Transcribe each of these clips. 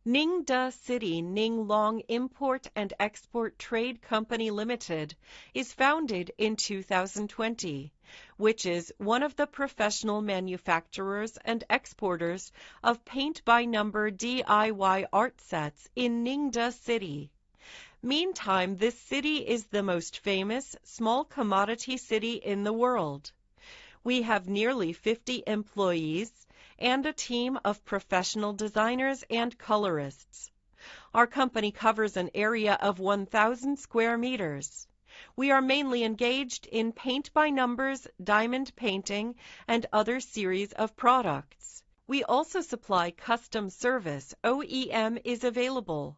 Ningda City Ninglong Import and Export Trade Company Limited is founded in 2020, which is one of the professional manufacturers and exporters of paint-by-number DIY art sets in Ningda City. Meantime, this city is the most famous small commodity city in the world. We have nearly 50 employees and a team of professional designers and colorists. Our company covers an area of 1,000 square meters. We are mainly engaged in paint by numbers, diamond painting, and other series of products. We also supply custom service. OEM is available.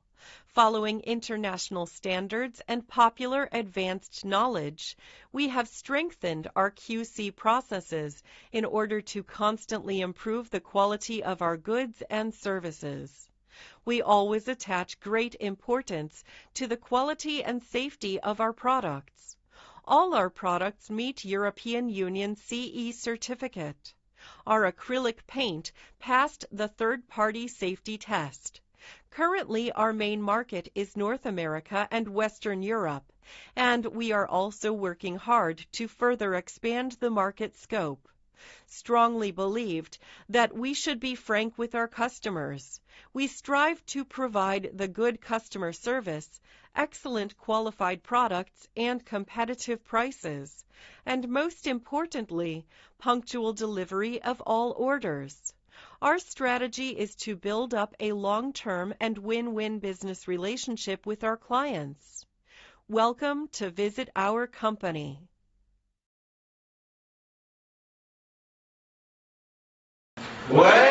Following international standards and popular advanced knowledge, we have strengthened our QC processes in order to constantly improve the quality of our goods and services. We always attach great importance to the quality and safety of our products. All our products meet European Union CE certificate. Our acrylic paint passed the third-party safety test. Currently, our main market is North America and Western Europe, and we are also working hard to further expand the market scope. Strongly believed that we should be frank with our customers. We strive to provide the good customer service, excellent qualified products, and competitive prices, and most importantly, punctual delivery of all orders. Our strategy is to build up a long-term and win-win business relationship with our clients. Welcome to visit our company. What?